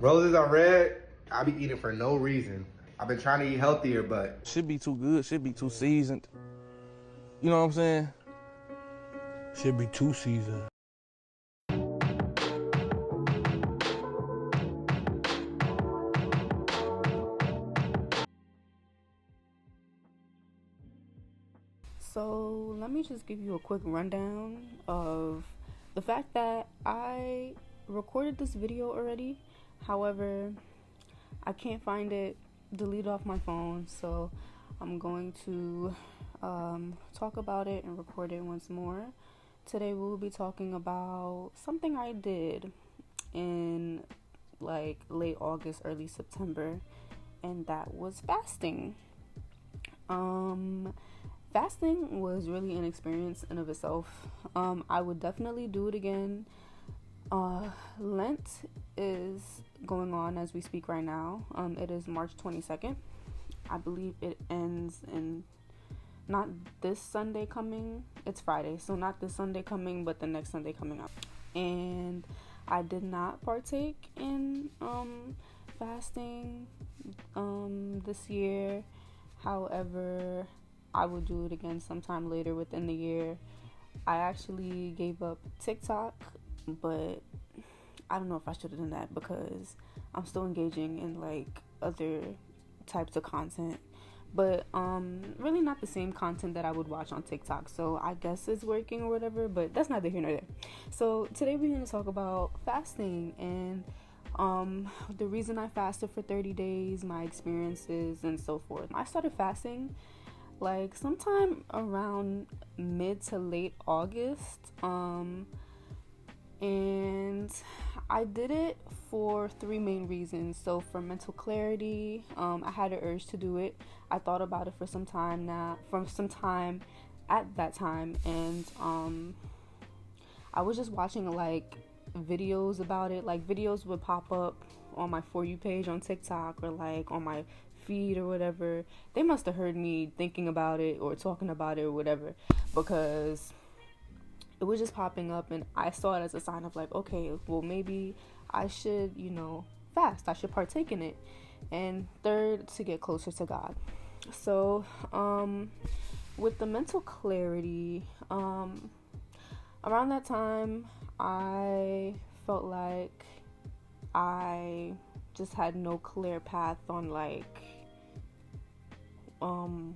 Roses are red. I be eating for no reason. I've been trying to eat healthier, but Should be too good, should be too seasoned. You know what I'm saying? Should be too seasoned. So let me just give you a quick rundown of the fact that I recorded this video already. However, I can't find it, delete off my phone, so I'm going to talk about it and record it once more. Today we will be talking about something I did in like late August, early September, and that was fasting. Fasting was really an experience in of itself. I would definitely do it again. Lent is going on as we speak right now. It is March 22nd. I believe it ends in not this Sunday coming. It's Friday, so not this Sunday coming, but the next Sunday coming up. And I did not partake in fasting this year. However, I will do it again sometime later within the year. I actually gave up TikTok, but I don't know if I should have done that because I'm still engaging in like other types of content, but really not the same content that I would watch on TikTok. So I guess it's working or whatever, but that's neither here nor there. So today we're going to talk about fasting and the reason I fasted for 30 days, my experiences, and so forth. I started fasting like sometime around mid to late August, and I did it for three main reasons. So for mental clarity, I had an urge to do it. I thought about it for some time at that time, and I was just watching like videos about it. Like videos would pop up on my For You page on TikTok or like on my feed or whatever. They must have heard me thinking about it or talking about it or whatever, because it was just popping up and I saw it as a sign of like, okay, well maybe I should, fast. I should partake in it. And third, to get closer to God. So, with the mental clarity, around that time, I felt like I just had no clear path on like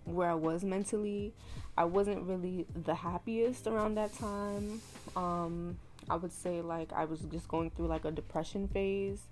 where I was mentally. I wasn't really the happiest around that time. I would say like I was just going through like a depression phase,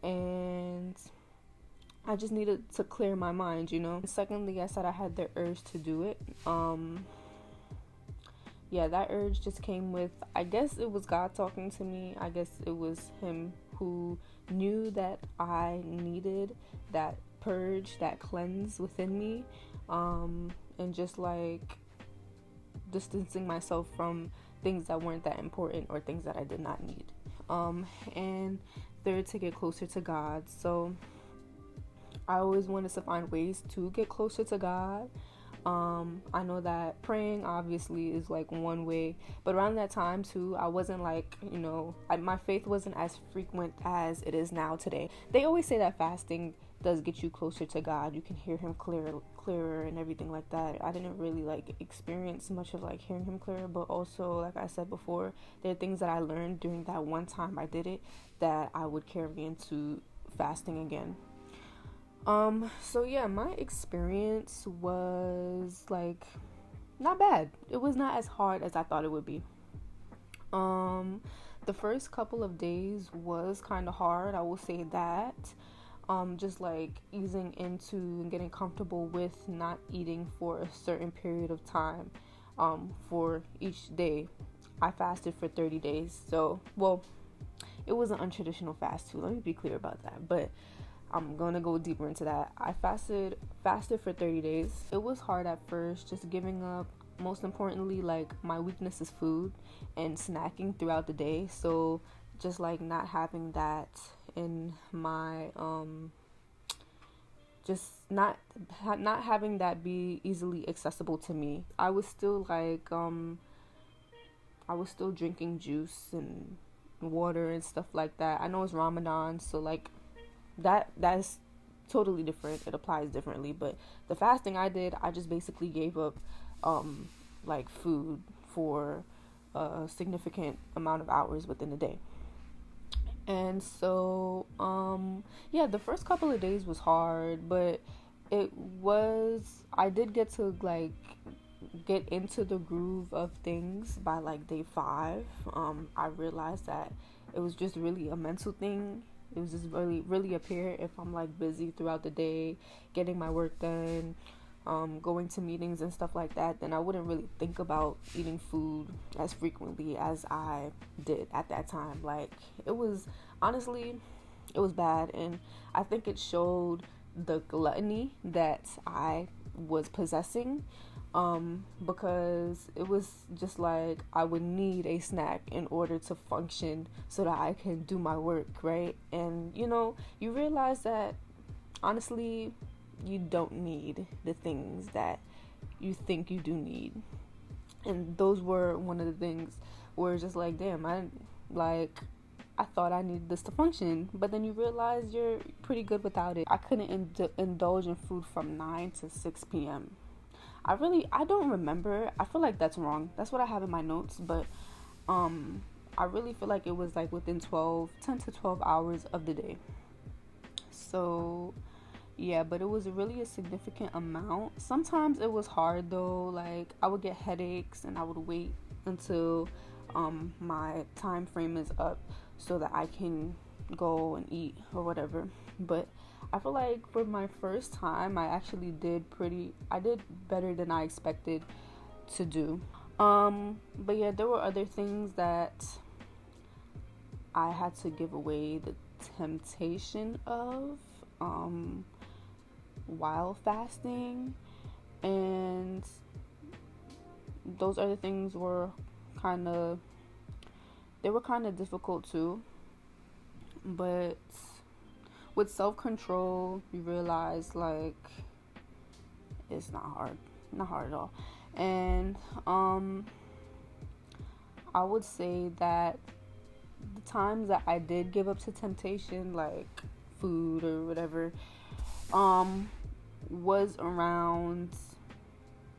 and I just needed to clear my mind, Secondly, I said I had the urge to do it. That urge just came with, I guess it was God talking to me. I guess it was him who knew that I needed that purge, that cleanse within me, and just like distancing myself from things that weren't that important or things that I did not need. And third, to get closer to God. So I always wanted to find ways to get closer to God. I know that praying obviously is like one way, but around that time too, I wasn't like, my faith wasn't as frequent as it is now today. They always say that fasting does get you closer to God. You can hear him clearer and everything like that. I didn't really like experience much of like hearing him clearer, but also, like I said before, there are things that I learned during that one time I did it that I would carry into fasting again. My experience was like not bad. It was not as hard as I thought it would be. The first couple of days was kind of hard, I will say that. Just like easing into and getting comfortable with not eating for a certain period of time, for each day. I fasted for 30 days. So, it was an untraditional fast too. Let me be clear about that. But I'm gonna go deeper into that. I fasted for 30 days. It was hard at first, just giving up. Most importantly, like my weakness is food and snacking throughout the day. So just like not having that in my just not having that be easily accessible to me. I was still like I was still drinking juice and water and stuff like that. I know it's Ramadan, so like that's totally different. It applies differently. But the fasting I did, I just basically gave up like food for a significant amount of hours within the day. And so yeah, the first couple of days was hard, but I did get to like get into the groove of things by like day 5. I realized that it was just really a mental thing. It was just really apparent if I'm like busy throughout the day, getting my work done, going to meetings and stuff like that, then I wouldn't really think about eating food as frequently as I did at that time. Like, it was, honestly, it was bad, and I think it showed the gluttony that I was possessing, because it was just like I would need a snack in order to function so that I can do my work, right? And you realize that honestly you don't need the things that you think you do need. And those were one of the things where it's just like, damn, I thought I needed this to function, but then you realize you're pretty good without it. I couldn't indulge in food from 9 to 6 p.m. I don't remember. I feel like that's wrong. That's what I have in my notes, but I really feel like it was like within 10 to 12 hours of the day. So yeah, but it was really a significant amount. Sometimes it was hard though. Like, I would get headaches and I would wait until my time frame is up so that I can go and eat or whatever. But I feel like for my first time, I did better than I expected to do. But yeah, there were other things that I had to give away the temptation of while fasting, and those other things were kind of difficult too. But with self-control, you realize like it's not hard at all. And I would say that the times that I did give up to temptation, like food or whatever, was around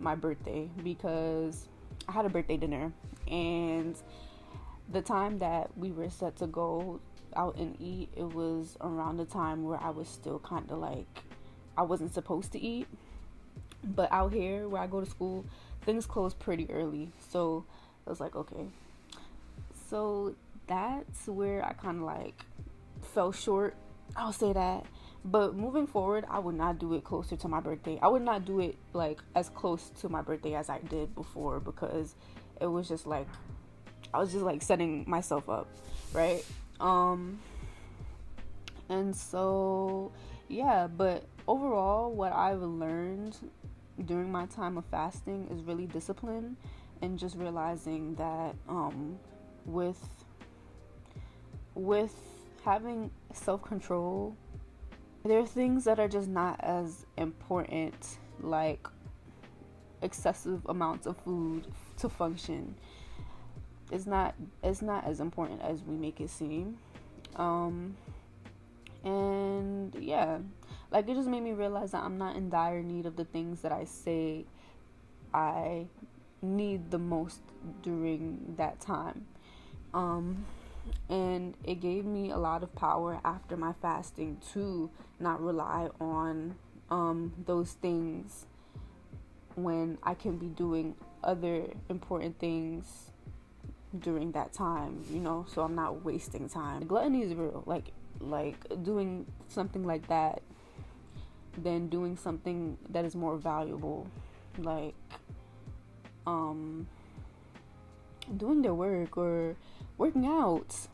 my birthday, because I had a birthday dinner, and the time that we were set to go out and eat, it was around the time where I was still kind of like, I wasn't supposed to eat. But out here where I go to school, things close pretty early, so I was like, okay. So that's where I kind of like fell short, I'll say that. But moving forward, I would not do it closer to my birthday. I would not do it like as close to my birthday as I did before, because it was just like, I was just like setting myself up, right? And so yeah, but overall, what I've learned during my time of fasting is really discipline, and just realizing that with having self-control, there are things that are just not as important, like excessive amounts of food to function. It's not as important as we make it seem. And yeah, like, it just made me realize that I'm not in dire need of the things that I say I need the most during that time. And it gave me a lot of power after my fasting to not rely on those things when I can be doing other important things during that time, so I'm not wasting time. Gluttony is real. Like doing something like that, then doing something that is more valuable, like doing their work or working out is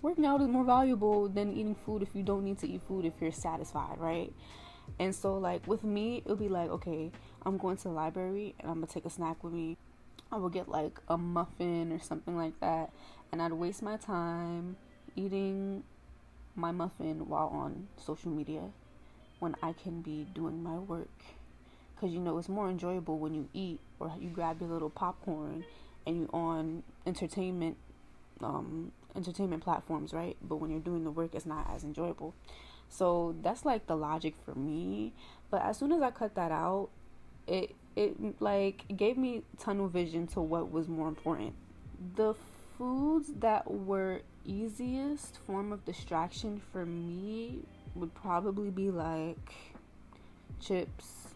more valuable than eating food if you don't need to eat food if you're satisfied, right? And so, like, with me, it'll be like, okay, I'm going to the library and I'm gonna take a snack with me. I will get like a muffin or something like that, and I'd waste my time eating my muffin while on social media when I can be doing my work. Because it's more enjoyable when you eat, or you grab your little popcorn and you on entertainment entertainment platforms, right? But when you're doing the work, it's not as enjoyable. So that's like the logic for me. But as soon as I cut that out, it like gave me tunnel vision to what was more important. The foods that were easiest form of distraction for me would probably be like chips,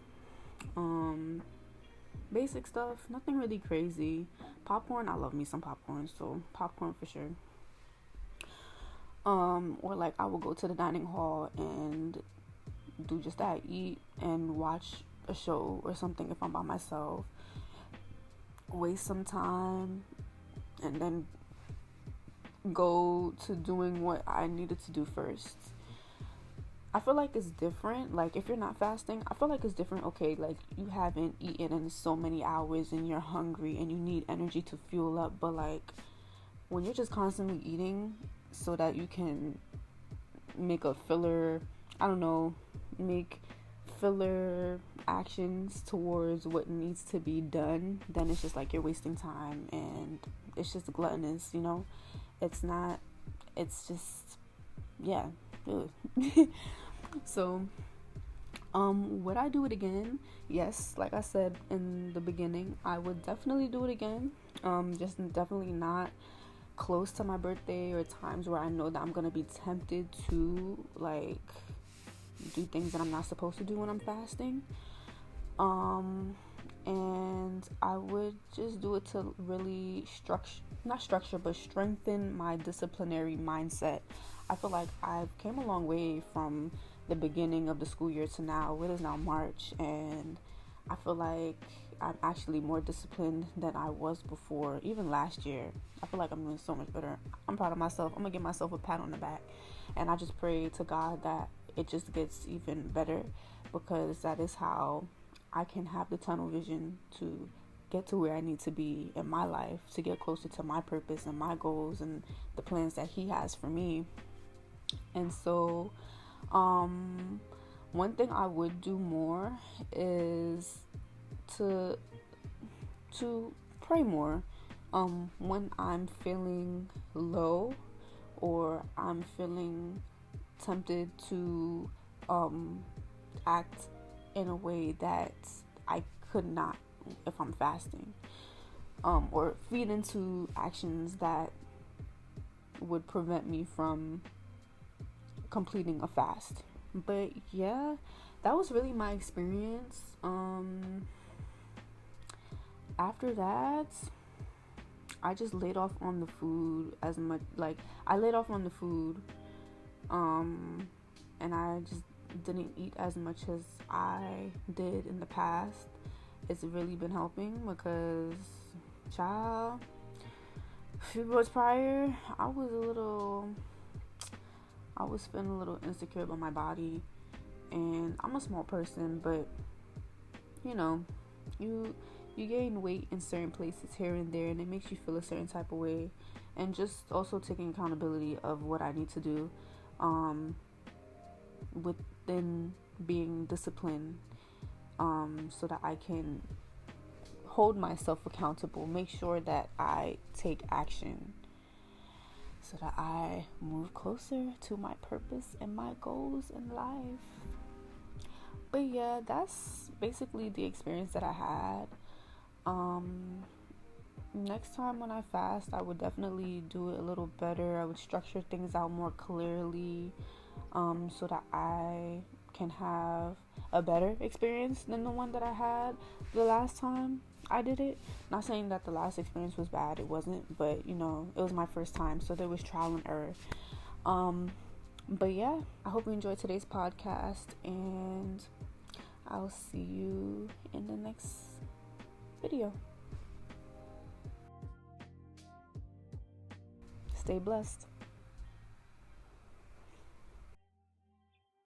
basic stuff, nothing really crazy. Popcorn, I love me some popcorn, so popcorn for sure. Or like I will go to the dining hall and do just that, eat and watch a show or something if I'm by myself, waste some time, and then go to doing what I needed to do first. I feel like it's different. Like if you're not fasting, I feel like it's different. Okay, like you haven't eaten in so many hours and you're hungry and you need energy to fuel up. But like when you're just constantly eating so that you can make a filler, I don't know, make filler actions towards what needs to be done, then it's just like you're wasting time and it's just gluttonous, you know? It's not, it's just, yeah. So, would I do it again? Yes, like I said in the beginning, I would definitely do it again. Just definitely not close to my birthday or times where I know that I'm gonna be tempted to like do things that I'm not supposed to do when I'm fasting. And I would just do it to really strengthen my disciplinary mindset. I feel like I've came a long way from the beginning of the school year to now. It is now March, and I feel like I'm actually more disciplined than I was before, even last year. I feel like I'm doing so much better. I'm proud of myself. I'm gonna give myself a pat on the back, and I just pray to God that it just gets even better, because that is how I can have the tunnel vision to get to where I need to be in my life, to get closer to my purpose and my goals and the plans that He has for me. And so one thing I would do more is to pray more when I'm feeling low or I'm feeling tempted to act in a way that I could not if I'm fasting, or feed into actions that would prevent me from completing a fast. But yeah, that was really my experience. After that, I just laid off on the food as much. Like I laid off on the food, and I just didn't eat as much as I did in the past. It's really been helping because, child, a few months prior, I was feeling a little insecure about my body, and I'm a small person, but you know, you gain weight in certain places here and there, and it makes you feel a certain type of way. And just also taking accountability of what I need to do, within being disciplined, so that I can hold myself accountable, make sure that I take action, so that I move closer to my purpose and my goals in life. But yeah, that's basically the experience that I had. Next time when I fast, I would definitely do it a little better. I would structure things out more clearly, so that I can have a better experience than the one that I had the last time I did it. Not saying that the last experience was bad, it wasn't, but you know, it was my first time, so there was trial and error. But yeah, I hope you enjoyed today's podcast, and I'll see you in the next video. Stay blessed.